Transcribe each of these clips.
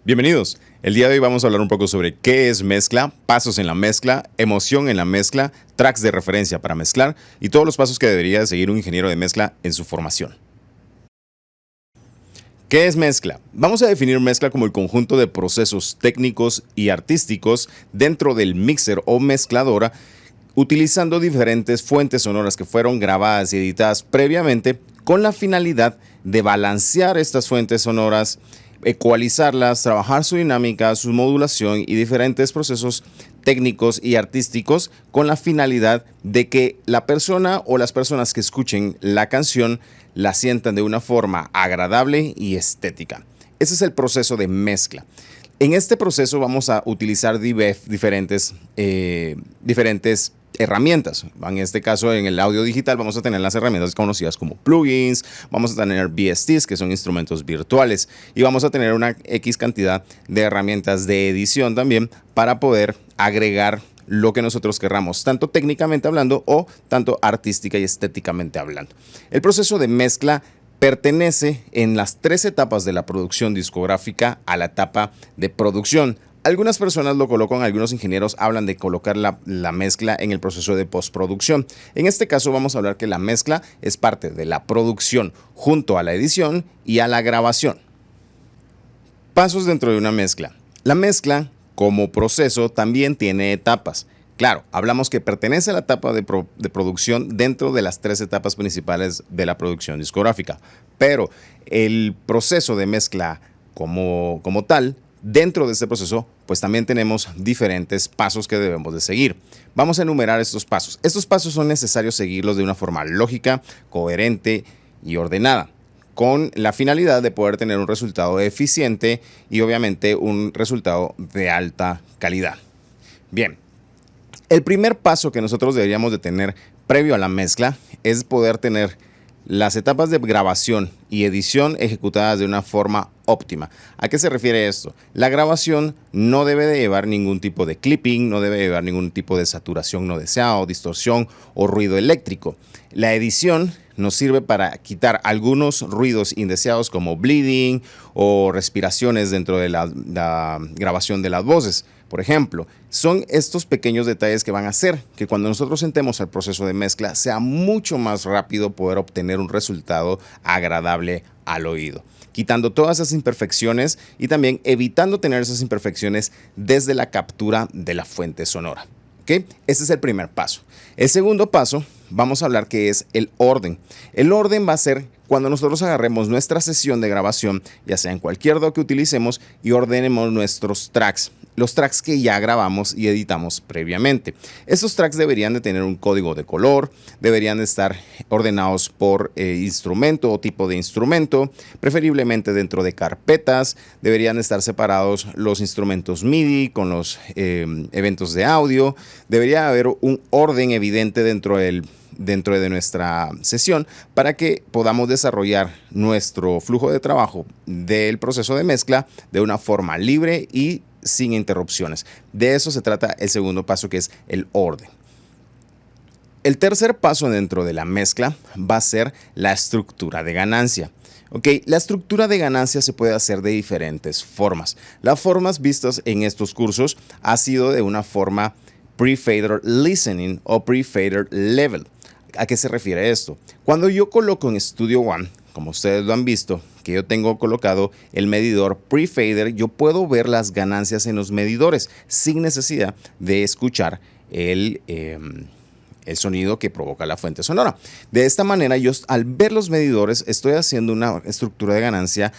Bienvenidos. El día de hoy vamos a hablar un poco sobre qué es mezcla, pasos en la mezcla, emoción en la mezcla, tracks de referencia para mezclar y todos los pasos que debería de seguir un ingeniero de mezcla en su formación. ¿Qué es mezcla? Vamos a definir mezcla como el conjunto de procesos técnicos y artísticos dentro del mixer o mezcladora, utilizando diferentes fuentes sonoras que fueron grabadas y editadas previamente con la finalidad de balancear estas fuentes sonoras, ecualizarlas, trabajar su dinámica, su modulación y diferentes procesos técnicos y artísticos con la finalidad de que la persona o las personas que escuchen la canción la sientan de una forma agradable y estética. Ese es el proceso de mezcla. En este proceso vamos a utilizar diferentes herramientas. En este caso, en el audio digital, vamos a tener las herramientas conocidas como plugins, vamos a tener VSTs, que son instrumentos virtuales, y vamos a tener una X cantidad de herramientas de edición también para poder agregar lo que nosotros querramos, tanto técnicamente hablando o tanto artística y estéticamente hablando. El proceso de mezcla pertenece en las 3 etapas de la producción discográfica a la etapa de producción. Algunas personas lo colocan, algunos ingenieros hablan de colocar la mezcla en el proceso de postproducción. En este caso vamos a hablar que la mezcla es parte de la producción junto a la edición y a la grabación. Pasos dentro de una mezcla. La mezcla como proceso también tiene etapas. Claro, hablamos que pertenece a la etapa de producción dentro de las 3 etapas principales de la producción discográfica, pero el proceso de mezcla como tal, dentro de este proceso, pues también tenemos diferentes pasos que debemos de seguir. Vamos a enumerar estos pasos. Estos pasos son necesarios seguirlos de una forma lógica, coherente y ordenada, con la finalidad de poder tener un resultado eficiente y obviamente un resultado de alta calidad. Bien, el primer paso que nosotros deberíamos de tener previo a la mezcla es poder tener las etapas de grabación y edición ejecutadas de una forma óptima. ¿A qué se refiere esto? La grabación no debe de llevar ningún tipo de clipping, no debe llevar ningún tipo de saturación no deseada, distorsión o ruido eléctrico. La edición nos sirve para quitar algunos ruidos indeseados como bleeding o respiraciones dentro de la grabación de las voces. Por ejemplo, son estos pequeños detalles que van a hacer que cuando nosotros entremos al proceso de mezcla sea mucho más rápido poder obtener un resultado agradable al oído, quitando todas esas imperfecciones y también evitando tener esas imperfecciones desde la captura de la fuente sonora. ¿Okay? Este es el primer paso. El segundo paso, vamos a hablar que es el orden. El orden va a ser cuando nosotros agarremos nuestra sesión de grabación, ya sea en cualquier DAW que utilicemos, y ordenemos nuestros tracks, los tracks que ya grabamos y editamos previamente. Estos tracks deberían de tener un código de color, deberían de estar ordenados por instrumento o tipo de instrumento, preferiblemente dentro de carpetas, deberían estar separados los instrumentos MIDI con los eventos de audio, debería haber un orden evidente dentro de nuestra sesión para que podamos desarrollar nuestro flujo de trabajo del proceso de mezcla de una forma libre y sin interrupciones. De eso se trata el segundo paso, que es el orden. El tercer paso dentro de la mezcla va a ser la estructura de ganancia. Okay, la estructura de ganancia se puede hacer de diferentes formas. Las formas vistas en estos cursos ha sido de una forma pre-fader listening o pre-fader level. ¿A qué se refiere esto? Cuando yo coloco en Studio One, como ustedes lo han visto, que yo tengo colocado el medidor pre-fader, yo puedo ver las ganancias en los medidores sin necesidad de escuchar el sonido que provoca la fuente sonora. De esta manera, yo al ver los medidores estoy haciendo una estructura de ganancia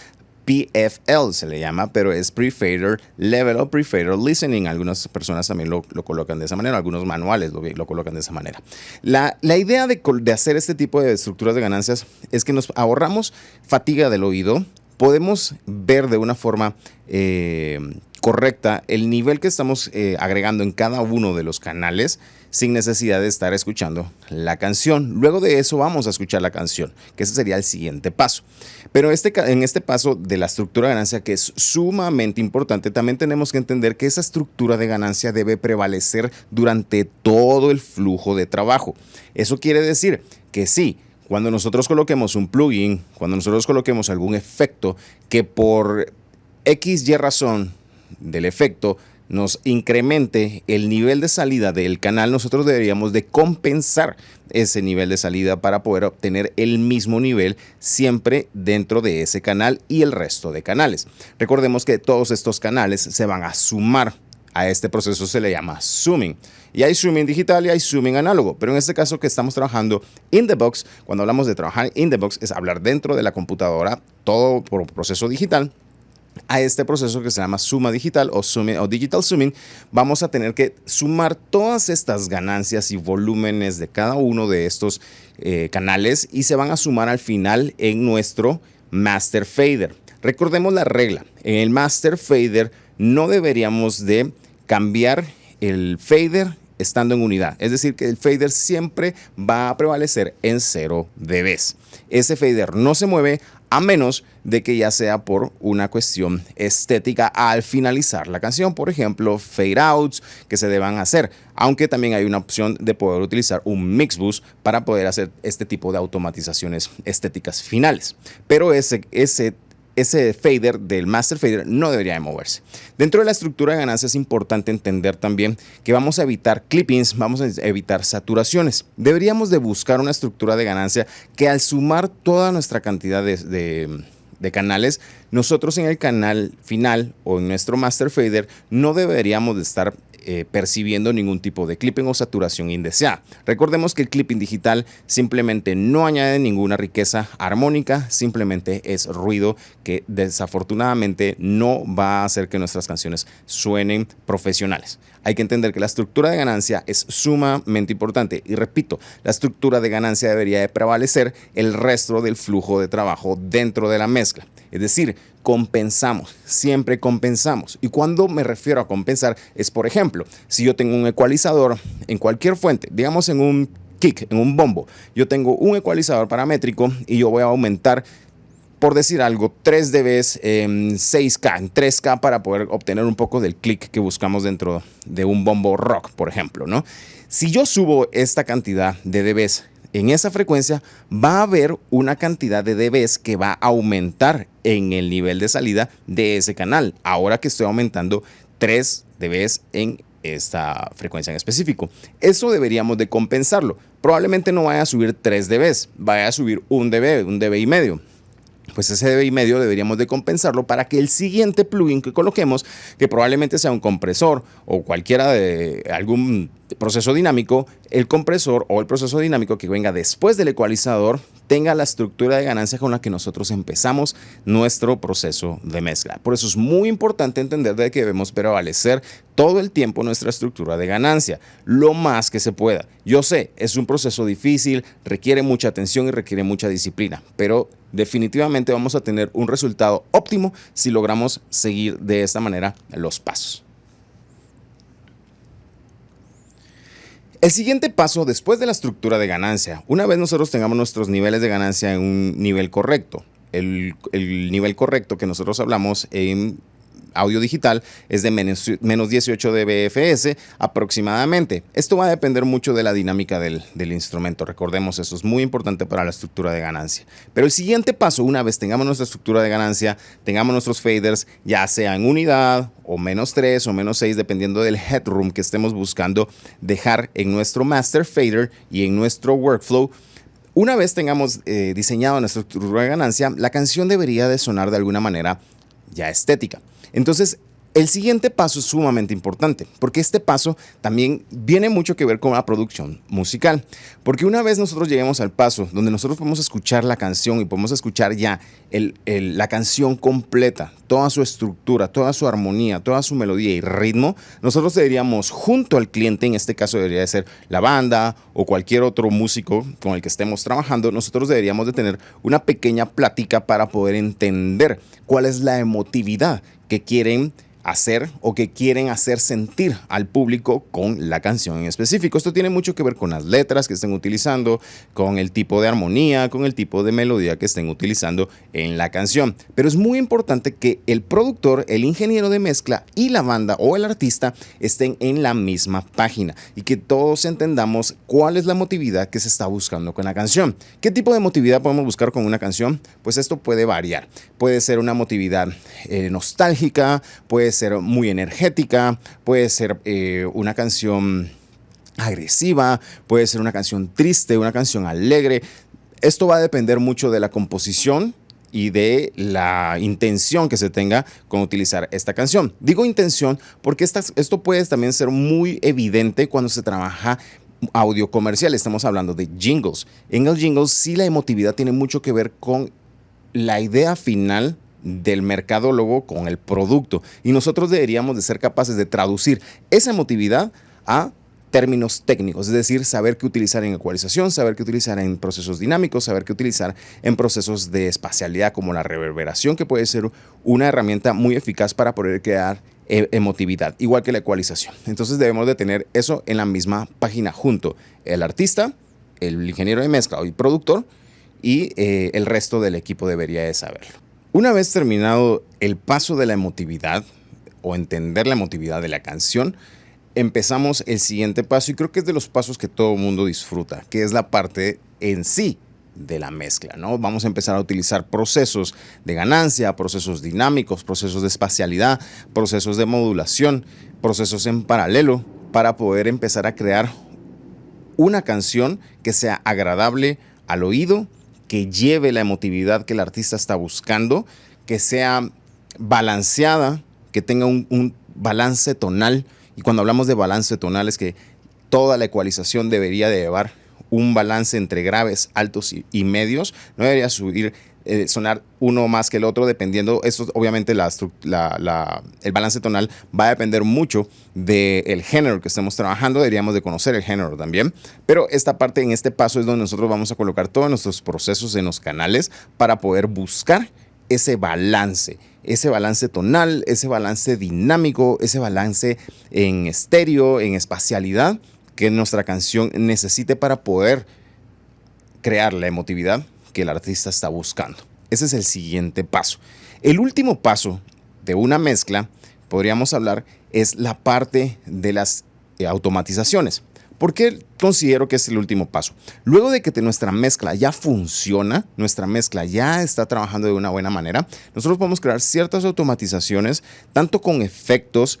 PFL se le llama, pero es Pre-Fader Level o Pre-Fader Listening. Algunas personas también lo colocan de esa manera, algunos manuales lo colocan de esa manera. La idea de hacer este tipo de estructuras de ganancias es que nos ahorramos fatiga del oído, podemos ver de una forma correcta el nivel que estamos agregando en cada uno de los canales sin necesidad de estar escuchando la canción. Luego de eso vamos a escuchar la canción, que ese sería el siguiente paso. Pero en este paso de la estructura de ganancia, que es sumamente importante, también tenemos que entender que esa estructura de ganancia debe prevalecer durante todo el flujo de trabajo. Eso quiere decir que sí, cuando nosotros coloquemos un plugin, cuando nosotros coloquemos algún efecto que por X y razón del efecto nos incremente el nivel de salida del canal, nosotros deberíamos de compensar ese nivel de salida para poder obtener el mismo nivel siempre dentro de ese canal y el resto de canales. Recordemos que todos estos canales se van a sumar. A este proceso se le llama zooming. Y hay zooming digital y hay zooming análogo. Pero en este caso que estamos trabajando in the box, cuando hablamos de trabajar in the box, es hablar dentro de la computadora, todo por proceso digital. A este proceso que se llama suma digital o digital zooming, vamos a tener que sumar todas estas ganancias y volúmenes de cada uno de estos canales y se van a sumar al final en nuestro master fader. Recordemos la regla, en el master fader no deberíamos de cambiar el fader estando en unidad, es decir que el fader siempre va a prevalecer en 0 dB. Ese fader no se mueve a menos de que ya sea por una cuestión estética al finalizar la canción, por ejemplo, fade outs que se deban hacer, aunque también hay una opción de poder utilizar un mix bus para poder hacer este tipo de automatizaciones estéticas finales, pero ese fader del master fader no debería de moverse. Dentro de la estructura de ganancia es importante entender también que vamos a evitar clippings, vamos a evitar saturaciones. Deberíamos de buscar una estructura de ganancia que al sumar toda nuestra cantidad de canales, nosotros en el canal final o en nuestro master fader no deberíamos de estar percibiendo ningún tipo de clipping o saturación indeseada. Recordemos que el clipping digital simplemente no añade ninguna riqueza armónica, simplemente es ruido que desafortunadamente no va a hacer que nuestras canciones suenen profesionales. Hay que entender que la estructura de ganancia es sumamente importante y repito, la estructura de ganancia debería de prevalecer el resto del flujo de trabajo dentro de la mezcla. Es decir, compensamos, siempre compensamos. Y cuando me refiero a compensar es, por ejemplo, si yo tengo un ecualizador en cualquier fuente, digamos en un kick, en un bombo, yo tengo un ecualizador paramétrico y yo voy a aumentar, por decir algo, 3 dB en 6K, en 3K para poder obtener un poco del click que buscamos dentro de un bombo rock, por ejemplo, ¿no? Si yo subo esta cantidad de dBs en esa frecuencia, va a haber una cantidad de dBs que va a aumentar en el nivel de salida de ese canal. Ahora que estoy aumentando 3 dBs en esta frecuencia en específico. Eso deberíamos de compensarlo. Probablemente no vaya a subir 3 dBs, vaya a subir 1 dB y medio. Pues ese dB y medio deberíamos de compensarlo para que el siguiente plugin que coloquemos, que probablemente sea un compresor o cualquiera de algún proceso dinámico, el compresor o el proceso dinámico que venga después del ecualizador tenga la estructura de ganancia con la que nosotros empezamos nuestro proceso de mezcla. Por eso es muy importante entender de que debemos prevalecer todo el tiempo nuestra estructura de ganancia, lo más que se pueda. Yo sé, es un proceso difícil, requiere mucha atención y requiere mucha disciplina, pero definitivamente vamos a tener un resultado óptimo si logramos seguir de esta manera los pasos. El siguiente paso después de la estructura de ganancia, una vez nosotros tengamos nuestros niveles de ganancia en un nivel correcto, el nivel correcto que nosotros hablamos en audio digital es de menos 18 dBFS aproximadamente. Esto va a depender mucho de la dinámica del instrumento. Recordemos, eso es muy importante para la estructura de ganancia. Pero el siguiente paso, una vez tengamos nuestra estructura de ganancia, tengamos nuestros faders, ya sea en unidad o menos 3 o menos 6, dependiendo del headroom que estemos buscando dejar en nuestro master fader y en nuestro workflow. Una vez tengamos diseñado nuestra estructura de ganancia, la canción debería de sonar de alguna manera ya estética. Entonces, el siguiente paso es sumamente importante, porque este paso también viene mucho que ver con la producción musical. Porque una vez nosotros lleguemos al paso donde nosotros podemos escuchar la canción y podemos escuchar ya la canción completa, toda su estructura, toda su armonía, toda su melodía y ritmo, nosotros deberíamos, junto al cliente, en este caso debería de ser la banda o cualquier otro músico con el que estemos trabajando, nosotros deberíamos de tener una pequeña plática para poder entender cuál es la emotividad que quieren hacer o que quieren hacer sentir al público con la canción en específico. Esto tiene mucho que ver con las letras que estén utilizando, con el tipo de armonía, con el tipo de melodía que estén utilizando en la canción. Pero es muy importante que el productor, el ingeniero de mezcla y la banda o el artista estén en la misma página y que todos entendamos cuál es la emotividad que se está buscando con la canción. ¿Qué tipo de emotividad podemos buscar con una canción? Pues esto puede variar. Puede ser una emotividad nostálgica, puede ser muy energética, puede ser una canción agresiva, puede ser una canción triste, una canción alegre. Esto va a depender mucho de la composición y de la intención que se tenga con utilizar esta canción. Digo intención porque esto puede también ser muy evidente cuando se trabaja audio comercial. Estamos hablando de jingles. En el jingles sí la emotividad tiene mucho que ver con la idea final del mercadólogo con el producto, y nosotros deberíamos de ser capaces de traducir esa emotividad a términos técnicos, es decir, saber qué utilizar en ecualización, saber qué utilizar en procesos dinámicos, saber qué utilizar en procesos de espacialidad como la reverberación, que puede ser una herramienta muy eficaz para poder crear emotividad, igual que la ecualización. Entonces debemos de tener eso en la misma página junto el artista, el ingeniero de mezcla y productor, y el resto del equipo debería de saberlo. Una vez terminado el paso de la emotividad o entender la emotividad de la canción, empezamos el siguiente paso, y creo que es de los pasos que todo el mundo disfruta, que es la parte en sí de la mezcla, ¿no? Vamos a empezar a utilizar procesos de ganancia, procesos dinámicos, procesos de espacialidad, procesos de modulación, procesos en paralelo para poder empezar a crear una canción que sea agradable al oído, que lleve la emotividad que el artista está buscando, que sea balanceada, que tenga un balance tonal. Y cuando hablamos de balance tonal es que toda la ecualización debería de llevar un balance entre graves, altos y medios. No debería sonar uno más que el otro, dependiendo. Esto obviamente el balance tonal va a depender mucho del género que estemos trabajando. Deberíamos de conocer el género también, pero esta parte, en este paso, es donde nosotros vamos a colocar todos nuestros procesos en los canales para poder buscar ese balance tonal, ese balance dinámico, ese balance en estéreo, en espacialidad que nuestra canción necesite para poder crear la emotividad que el artista está buscando. Ese es el siguiente paso. El último paso de una mezcla, podríamos hablar, es la parte de las automatizaciones. ¿Por qué considero que es el último paso? Luego de que nuestra mezcla ya funciona, nuestra mezcla ya está trabajando de una buena manera, nosotros podemos crear ciertas automatizaciones, tanto con efectos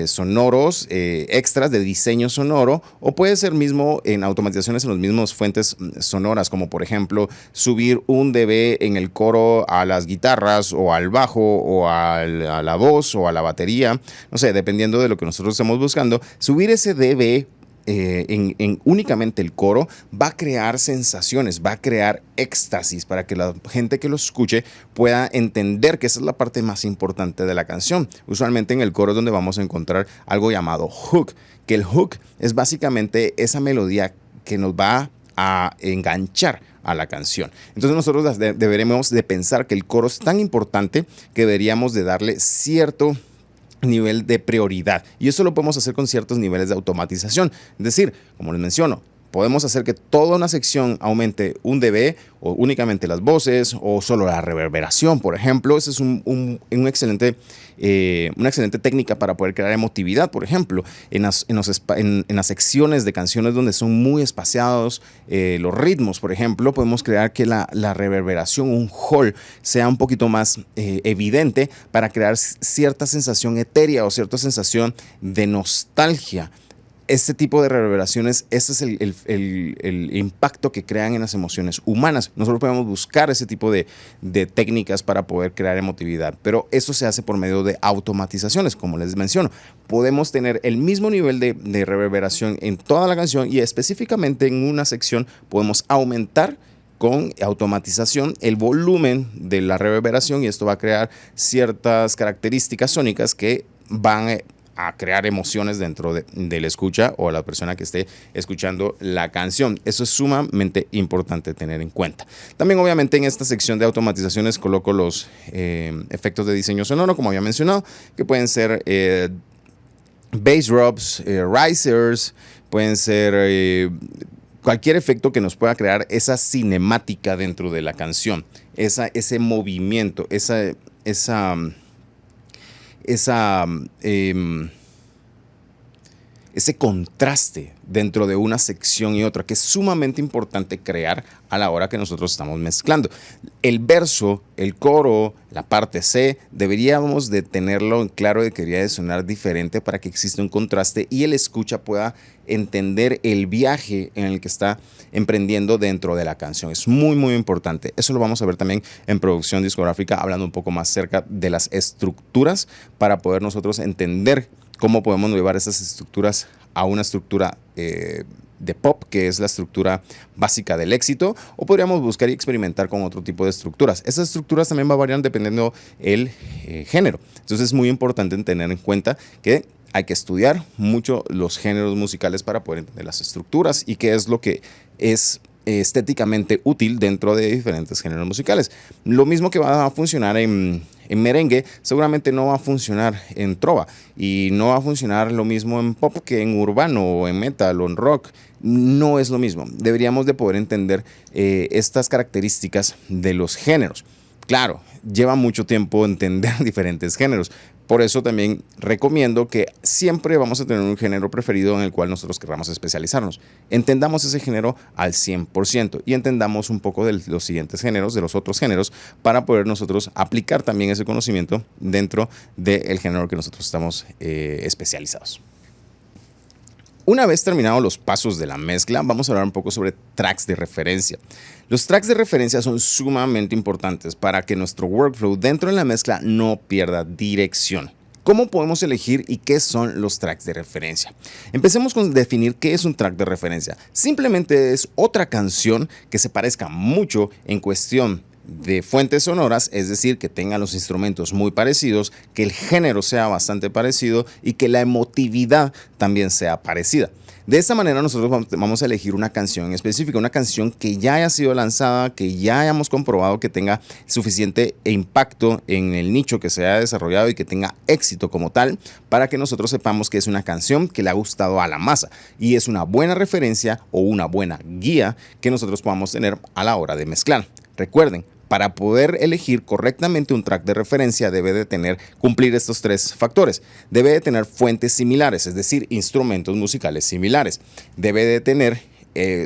sonoros, extras de diseño sonoro, o puede ser mismo en automatizaciones en las mismas fuentes sonoras, como por ejemplo subir un dB en el coro a las guitarras o al bajo o a la voz o a la batería, no sé, dependiendo de lo que nosotros estemos buscando. Subir ese dB en únicamente el coro va a crear sensaciones, va a crear éxtasis para que la gente que lo escuche pueda entender que esa es la parte más importante de la canción. Usualmente en el coro es donde vamos a encontrar algo llamado hook, que el hook es básicamente esa melodía que nos va a enganchar a la canción. Entonces nosotros deberemos de pensar que el coro es tan importante que deberíamos de darle cierto nivel de prioridad, y eso lo podemos hacer con ciertos niveles de automatización. Es decir, como les menciono, podemos hacer que toda una sección aumente un dB, o únicamente las voces, o solo la reverberación, por ejemplo. Esa es una excelente técnica para poder crear emotividad. Por ejemplo, en las secciones de canciones donde son muy espaciados los ritmos, por ejemplo, podemos crear que la reverberación, un hall, sea un poquito más evidente para crear cierta sensación etérea o cierta sensación de nostalgia. Este tipo de reverberaciones, ese es el impacto que crean en las emociones humanas. Nosotros podemos buscar ese tipo de técnicas para poder crear emotividad, pero eso se hace por medio de automatizaciones, como les menciono. Podemos tener el mismo nivel de reverberación en toda la canción, y específicamente en una sección podemos aumentar con automatización el volumen de la reverberación, y esto va a crear ciertas características sónicas que van a crear emociones dentro del escucha o la persona que esté escuchando la canción. Eso es sumamente importante tener en cuenta. También obviamente en esta sección de automatizaciones coloco los efectos de diseño sonoro, como había mencionado, que pueden ser bass drops, risers, pueden ser cualquier efecto que nos pueda crear esa cinemática dentro de la canción, ese movimiento, ese contraste dentro de una sección y otra, que es sumamente importante crear a la hora que nosotros estamos mezclando. El verso, el coro, la parte C, deberíamos de tenerlo en claro de que debería de sonar diferente para que exista un contraste y el escucha pueda entender el viaje en el que está emprendiendo dentro de la canción. Es muy, muy importante. Eso lo vamos a ver también en producción discográfica, hablando un poco más cerca de las estructuras para poder nosotros entender cómo podemos llevar esas estructuras a una estructura de pop, que es la estructura básica del éxito, o podríamos buscar y experimentar con otro tipo de estructuras. Esas estructuras también va a variar dependiendo el género. Entonces es muy importante tener en cuenta que hay que estudiar mucho los géneros musicales para poder entender las estructuras y qué es lo que es estéticamente útil dentro de diferentes géneros musicales. Lo mismo que va a funcionar en merengue, seguramente no va a funcionar en trova y no va a funcionar lo mismo en pop que en urbano o en metal o en rock. No es lo mismo. Deberíamos de poder entender estas características de los géneros. Claro, lleva mucho tiempo entender diferentes géneros. Por eso también recomiendo que siempre vamos a tener un género preferido en el cual nosotros queramos especializarnos. Entendamos ese género al 100% y entendamos un poco de los siguientes géneros, de los otros géneros, para poder nosotros aplicar también ese conocimiento dentro del género que nosotros estamos especializados. Una vez terminados los pasos de la mezcla, vamos a hablar un poco sobre tracks de referencia. Los tracks de referencia son sumamente importantes para que nuestro workflow dentro de la mezcla no pierda dirección. ¿Cómo podemos elegir y qué son los tracks de referencia? Empecemos con definir qué es un track de referencia. Simplemente es otra canción que se parezca mucho en cuestión de fuentes sonoras, es decir, que tenga los instrumentos muy parecidos, que el género sea bastante parecido y que la emotividad también sea parecida. De esta manera nosotros vamos a elegir una canción específica, una canción que ya haya sido lanzada, que ya hayamos comprobado que tenga suficiente impacto en el nicho que se haya desarrollado y que tenga éxito como tal, para que nosotros sepamos que es una canción que le ha gustado a la masa y es una buena referencia o una buena guía que nosotros podamos tener a la hora de mezclar. Recuerden, para poder elegir correctamente un track de referencia debe de cumplir estos tres factores. Debe de tener fuentes similares, es decir, instrumentos musicales similares. Debe de tener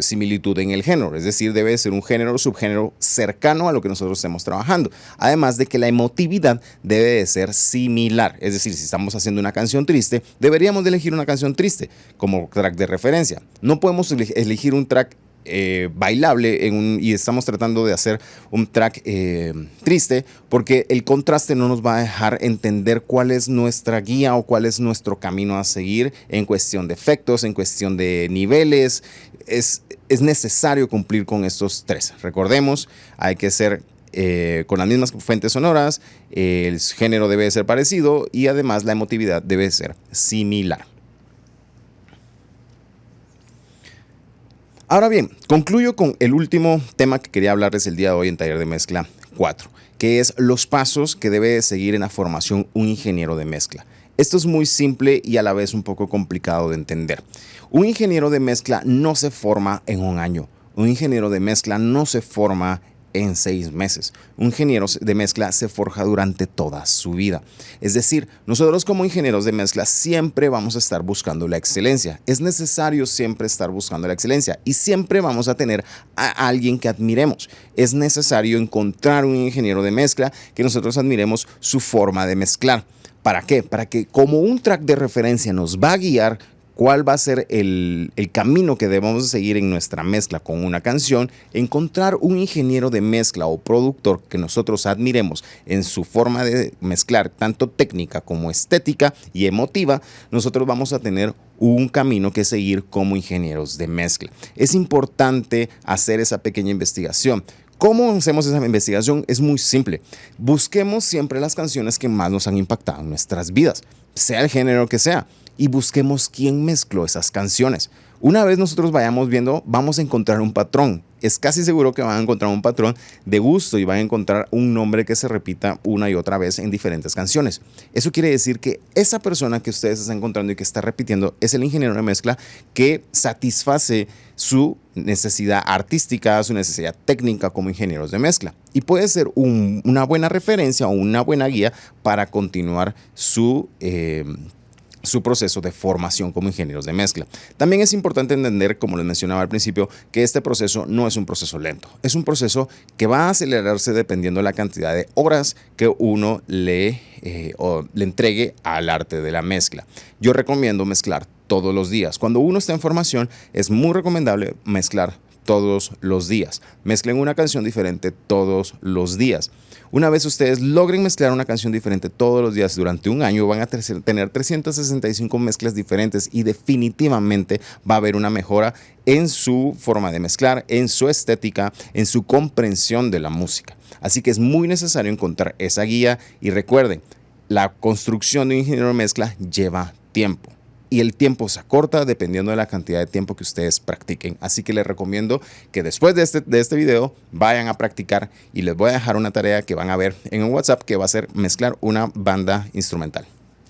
similitud en el género, es decir, debe de ser un género o subgénero cercano a lo que nosotros estemos trabajando. Además de que la emotividad debe de ser similar, es decir, si estamos haciendo una canción triste, deberíamos de elegir una canción triste como track de referencia. No podemos elegir un track bailable y estamos tratando de hacer un track triste, porque el contraste no nos va a dejar entender cuál es nuestra guía o cuál es nuestro camino a seguir en cuestión de efectos, en cuestión de niveles. Es necesario cumplir con estos tres. Recordemos, hay que ser con las mismas fuentes sonoras, el género debe ser parecido y además la emotividad debe ser similar. Ahora bien, concluyo con el último tema que quería hablarles el día de hoy en Taller de Mezcla 4, que es los pasos que debe seguir en la formación un ingeniero de mezcla. Esto es muy simple y a la vez un poco complicado de entender. Un ingeniero de mezcla no se forma en un año. Un ingeniero de mezcla no se forma en 6 meses. Un ingeniero de mezcla se forja durante toda su vida. Es decir, nosotros como ingenieros de mezcla siempre vamos a estar buscando la excelencia. Es necesario siempre estar buscando la excelencia y siempre vamos a tener a alguien que admiremos. Es necesario encontrar un ingeniero de mezcla que nosotros admiremos su forma de mezclar. ¿Para qué? Para que como un track de referencia nos va a guiar cuál va a ser el camino que debemos seguir en nuestra mezcla con una canción, encontrar un ingeniero de mezcla o productor que nosotros admiremos en su forma de mezclar, tanto técnica como estética y emotiva, nosotros vamos a tener un camino que seguir como ingenieros de mezcla. Es importante hacer esa pequeña investigación. ¿Cómo hacemos esa investigación? Es muy simple. Busquemos siempre las canciones que más nos han impactado en nuestras vidas, sea el género que sea, y busquemos quién mezcló esas canciones. Una vez nosotros vayamos viendo, vamos a encontrar un patrón. Es casi seguro que van a encontrar un patrón de gusto y van a encontrar un nombre que se repita una y otra vez en diferentes canciones. Eso quiere decir que esa persona que ustedes están encontrando y que está repitiendo es el ingeniero de mezcla que satisface su necesidad artística, su necesidad técnica como ingenieros de mezcla. Y puede ser una buena referencia o una buena guía para continuar su proceso de formación como ingenieros de mezcla. También es importante entender, como les mencionaba al principio, que este proceso no es un proceso lento. Es un proceso que va a acelerarse dependiendo de la cantidad de horas que uno le entregue al arte de la mezcla. Yo recomiendo mezclar todos los días. Cuando uno está en formación, es muy recomendable mezclar todos los días. Mezclen una canción diferente todos los días. Una vez ustedes logren mezclar una canción diferente todos los días durante un año, van a tener 365 mezclas diferentes y definitivamente va a haber una mejora en su forma de mezclar, en su estética, en su comprensión de la música. Así que es muy necesario encontrar esa guía y recuerden, la construcción de un ingeniero de mezcla lleva tiempo. Y el tiempo se acorta dependiendo de la cantidad de tiempo que ustedes practiquen. Así que les recomiendo que después de este video vayan a practicar y les voy a dejar una tarea que van a ver en un WhatsApp que va a ser mezclar una banda instrumental.